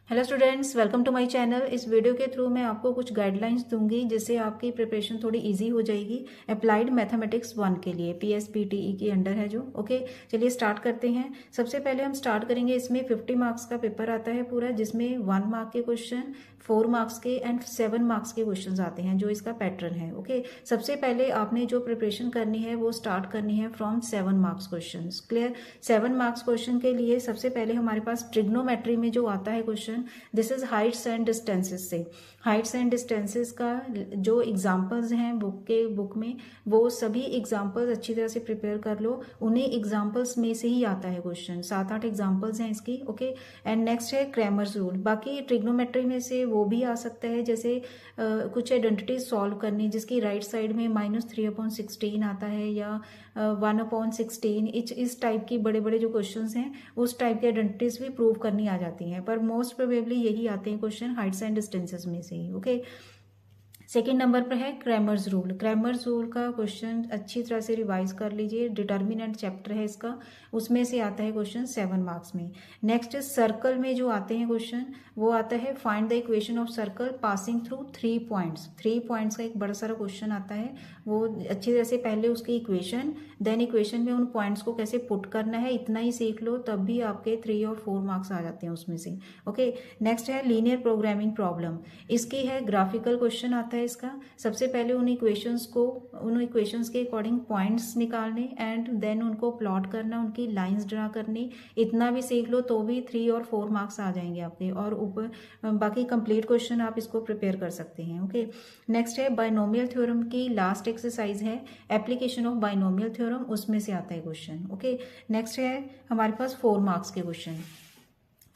Hello students, welcome to my channel. इस video के through मैं आपको कुछ गाइडलाइंस दूंगी जिससे आपकी प्रिपरेशन थोड़ी इजी हो जाएगी अप्लाइड मैथमेटिक्स 1 के लिए। PSPTE के अंडर है जो। ओके, चलिए स्टार्ट करते हैं। सबसे पहले हम स्टार्ट करेंगे, इसमें 50 मार्क्स का पेपर आता है पूरा, जिसमें 1 मार्क के क्वेश्चन, 4 मार्क्स के एंड 7 मार्क्स के क्वेश्चन आते हैं, जो इसका पैटर्न है। ओके, सबसे पहले आपने जो प्रिपरेशन करनी है वो स्टार्ट करनी है from 7 marks question. Clear? 7 marks question के लिए सबसे पहले हमारे पास ट्रिग्नोमेट्री में जो आता है question, this is Heights and distances से। हाइट्स एंड डिस्टेंसेस का जो एग्जांपल्स हैं बुक में, वो सभी एग्जांपल्स अच्छी तरह से प्रिपेयर कर लो। उन्हीं एग्जांपल्स में से ही आता है क्वेश्चन, 7-8 एग्जांपल्स हैं इसकी। ओके, एंड नेक्स्ट है क्रैमर्स रूल। बाकी ट्रिग्नोमेट्री में से वो भी आ सकता है, जैसे कुछ आइडेंटिटीज सॉल्व करनी, जिसकी राइट साइड में -3/16 आता है, या 1/16। इस टाइप की बड़े बड़े जो क्वेश्चंस हैं, उस टाइप की आइडेंटिटीज भी प्रूव करनी आ जाती हैं, पर मोस्ट प्रोबेबली यही आते हैं क्वेश्चन हाइट्स एंड डिस्टेंसेस में से ही। ओके, सेकेंड नंबर पर है क्रैमर्स रूल। क्रैमर्स रूल का क्वेश्चन अच्छी तरह से रिवाइज कर लीजिए, डिटर्मिनेंट चैप्टर है इसका, उसमें से आता है क्वेश्चन 7 मार्क्स में। नेक्स्ट सर्कल में जो आते हैं क्वेश्चन, वो आता है find the equation of circle passing through 3 points. 3 points का एक बड़ा सारा क्वेश्चन आता है, वो अच्छी तरह से पहले उसकी इक्वेशन, देन इक्वेशन में उन पॉइंट्स को कैसे पुट करना है, इतना ही सीख लो, तब भी आपके 3 और 4 मार्क्स आ जाते हैं उसमें से। ओके, नेक्स्ट है लीनियर प्रोग्रामिंग प्रॉब्लम। इसकी है ग्राफिकल क्वेश्चन आता है इसका। सबसे पहले उन इक्वेशंस के अकॉर्डिंग पॉइंट्स निकालने एंड देन उनको प्लॉट करना, उनकी लाइंस ड्रा करनी, इतना भी सीख लो तो भी 3 और 4 मार्क्स आ जाएंगे आपके। और ऊपर बाकी कंप्लीट क्वेश्चन आप इसको प्रिपेयर कर सकते हैं। ओके, नेक्स्ट है बाइनोमियल थ्योरम की लास्ट एक्सरसाइज है एप्लीकेशन ऑफ बाइनोमियल थ्योरम, उसमें से आता है क्वेश्चन। ओके, नेक्स्ट है हमारे पास 4 मार्क्स के क्वेश्चन।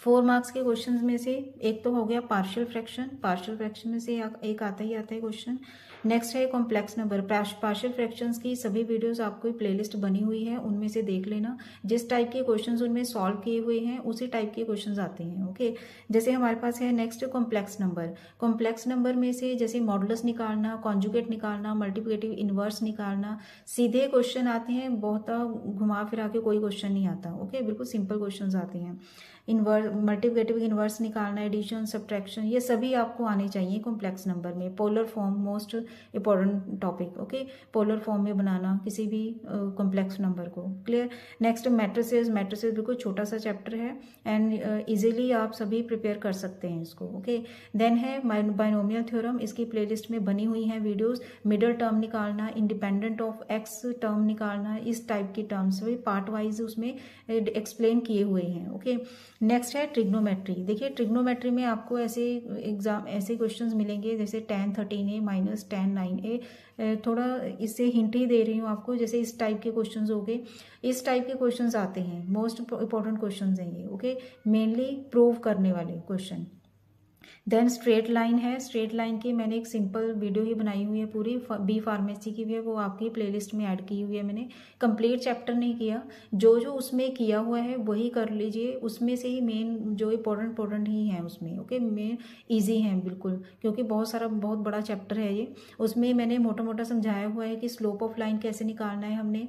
4 मार्क्स के क्वेश्चन में से एक तो हो गया पार्शियल फ्रैक्शन। पार्शियल फ्रैक्शन में से एक आता ही आता है क्वेश्चन। नेक्स्ट है कॉम्प्लेक्स नंबर। पार्शियल फ्रैक्शंस की सभी वीडियोस आपको प्लेलिस्ट बनी हुई है, उनमें से देख लेना। जिस टाइप के क्वेश्चंस उनमें सॉल्व किए हुए हैं, उसी टाइप के क्वेश्चंस आते हैं। ओके, जैसे हमारे पास है next complex number. Complex number में से जैसे मॉडुलस निकालना, कॉन्जुगेट निकालना, मल्टीप्लिकेटिव इनवर्स निकालना, सीधे क्वेश्चन आते हैं, बहुत घुमा फिरा के कोई क्वेश्चन नहीं आता। ओके, बिल्कुल सिंपल क्वेश्चन आते हैं। मल्टीप्लिकेटिव इनवर्स निकालना, एडिशन, सब्ट्रैक्शन, ये सभी आपको आने चाहिए कॉम्प्लेक्स नंबर में। Polar form most important topic. Okay, polar form में बनाना किसी भी कॉम्प्लेक्स नंबर को। क्लियर? Next matrices. मैट्रिसेस बिल्कुल छोटा सा चैप्टर है एंड इजीली आप सभी प्रिपेयर कर सकते हैं इसको। ओके, देन है बाइनोमियल थ्योरम। इसकी प्लेलिस्ट में बनी हुई हैं वीडियोस। मिडल टर्म निकालना, इंडिपेंडेंट ऑफ एक्स टर्म निकालना, इस टाइप की टर्म्स भी पार्ट वाइज उसमें एक्सप्लेन किए हुए हैं। ओके, नेक्स्ट है ट्रिग्नोमेट्री। देखिए ट्रिग्नोमेट्री में आपको ऐसे क्वेश्चंस मिलेंगे, जैसे tan 13a minus tan 9a। थोड़ा इससे हिंट ही दे रही हूँ आपको, जैसे इस टाइप के क्वेश्चंस हो गए, इस टाइप के क्वेश्चंस आते हैं, मोस्ट इंपॉर्टेंट क्वेश्चंस हैं ये। ओके, मेनली प्रूव करने वाले क्वेश्चन। देन स्ट्रेट लाइन है। स्ट्रेट लाइन की मैंने एक सिंपल वीडियो ही बनाई हुई है पूरी, बी फार्मेसी की भी है, वो आपकी प्लेलिस्ट में ऐड की हुई है मैंने। कंप्लीट चैप्टर नहीं किया, जो जो उसमें किया हुआ है वही कर लीजिए, उसमें से ही मेन जो इंपॉर्टेंट ही है उसमें। ओके, मेन ईजी है बिल्कुल, क्योंकि बहुत बड़ा चैप्टर है ये। उसमें मैंने मोटा मोटा समझाया हुआ है कि स्लोप ऑफ लाइन कैसे निकालना है। हमने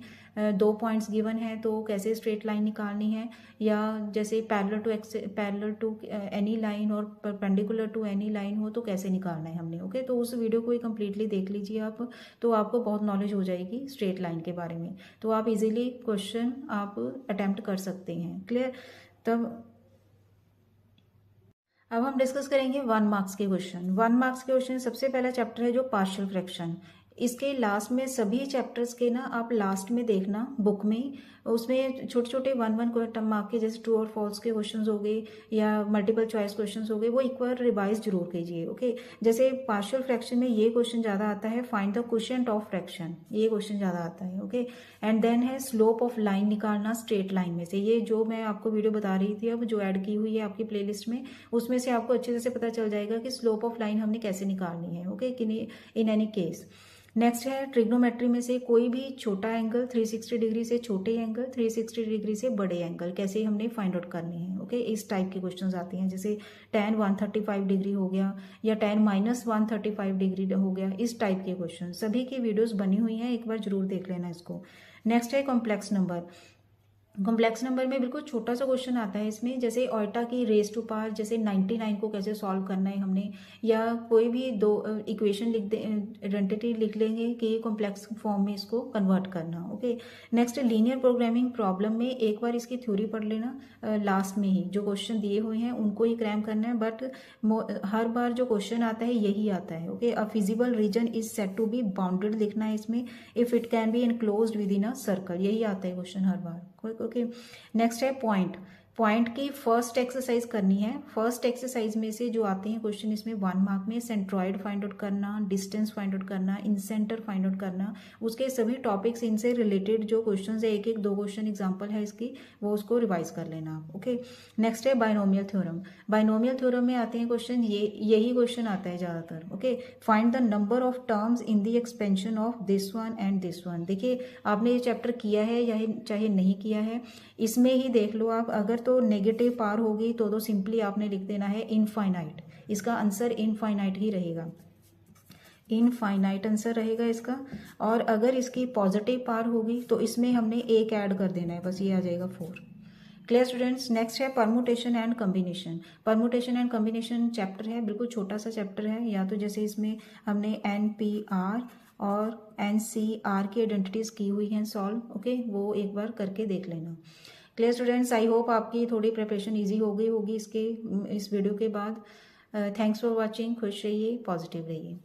2 पॉइंट्स गिवन है तो कैसे स्ट्रेट लाइन निकालनी है, या जैसे पैरेलल टू एनी लाइन और परपेंडिकुलर टू एनी लाइन हो तो कैसे निकालना है हमने। ओके, तो उस वीडियो को ही कंप्लीटली देख लीजिए आप, तो आपको बहुत नॉलेज हो जाएगी स्ट्रेट लाइन के बारे में, तो आप इजीली क्वेश्चन आप अटेम्प्ट कर सकते हैं। क्लियर? तब अब हम डिस्कस करेंगे 1 मार्क्स के क्वेश्चन। 1 मार्क्स के क्वेश्चन, सबसे पहला चैप्टर है जो पार्शियल फ्रैक्शन। इसके लास्ट में सभी चैप्टर्स के ना आप लास्ट में देखना बुक में, उसमें छोटे छोटे 1 मार्क के, जैसे ट्रू और फॉल्स के क्वेश्चंस हो गए या मल्टीपल चॉइस क्वेश्चंस हो गए, वो एक बार रिवाइज जरूर कीजिए। ओके, जैसे पार्शियल फ्रैक्शन में ये क्वेश्चन ज्यादा आता है, find the quotient of fraction, ये क्वेश्चन ज्यादा आता है। ओके, एंड देन है स्लोप ऑफ लाइन निकालना स्ट्रेट लाइन में से। ये जो मैं आपको वीडियो बता रही थी अब, जो ऐड की हुई है आपकी प्लेलिस्ट में, उसमें से आपको अच्छे से पता चल जाएगा कि स्लोप ऑफ लाइन हमने कैसे निकालनी है। Okay, in any case. Next है ट्रिग्नोमेट्री में से कोई भी छोटा एंगल, 360 डिग्री से छोटे एंगल, 360 डिग्री से बड़े एंगल कैसे हमने फाइंड आउट करने हैं। ओके, इस टाइप के क्वेश्चंस आते हैं, जैसे tan 135 डिग्री हो गया या tan -135 डिग्री हो गया, इस टाइप के क्वेश्चन। सभी की वीडियोस बनी हुई हैं, एक बार जरूर देख लेना इसको। नेक्स्ट है कॉम्प्लेक्स नंबर। कॉम्प्लेक्स नंबर में बिल्कुल छोटा सा क्वेश्चन आता है इसमें, जैसे ऑयटा की रेस टू पावर, जैसे 99 को कैसे सॉल्व करना है हमने, या कोई भी दो इक्वेशन लिख दे, आइडेंटिटी लिख लेंगे कि ये कॉम्प्लेक्स फॉर्म में इसको कन्वर्ट करना। Okay, next linear programming problem में एक बार इसकी थ्योरी पढ़ लेना, लास्ट में ही जो क्वेश्चन दिए हुए हैं उनको ही क्रैम करना है, बट हर बार जो क्वेश्चन आता है यही आता है। Okay, a feasible region is said to be bounded लिखना है इसमें, if it can be enclosed within a circle, यही आता है क्वेश्चन हर बार। ओके, नेक्स्ट है पॉइंट। पॉइंट की फर्स्ट एक्सरसाइज करनी है। फर्स्ट एक्सरसाइज में से जो आते हैं क्वेश्चन इसमें 1 मार्क में, सेंट्रॉइड फाइंड आउट करना, डिस्टेंस फाइंड आउट करना, इंसेंटर फाइंड आउट करना, उसके सभी टॉपिक्स इनसे रिलेटेड जो क्वेश्चन है, एक एक 2 क्वेश्चन एग्जाम्पल है इसकी, वो उसको रिवाइज कर लेना आप। ओके, नेक्स्ट है बाइनोमियल थ्योरम। बाइनोमियल थ्योरम में आते हैं क्वेश्चन, यही क्वेश्चन आता है ज्यादातर। Okay, find the number of terms in the expansion of this one and this one. देखिए आपने ये चैप्टर किया है या चाहे नहीं किया है, इसमें ही देख लो आप, अगर तो नेगेटिव पावर होगी तो सिंपली आपने लिख देना है इनफाइनाइट, इसका आंसर इनफाइनाइट ही रहेगा, इनफाइनाइट आंसर रहेगा इसका। और अगर इसकी पॉजिटिव पावर होगी तो इसमें हमने एक ऐड कर देना है, बस ये आ जाएगा 4। क्लियर स्टूडेंट्स, नेक्स्ट है permutation and combination. Permutation and combination chapter है, बिल्कुल छोटा सा चैप्टर है, या तो जैसे इसमें हमने NPR और NCR की आइडेंटिटीज की हुई हैं सॉल्व। ओके, वो एक बार करके देख लेना। क्लियर स्टूडेंट्स, आई होप आपकी थोड़ी प्रिपरेशन इजी हो गई होगी इस वीडियो के बाद। थैंक्स फॉर वॉचिंग, खुश रहिए, पॉजिटिव रहिए।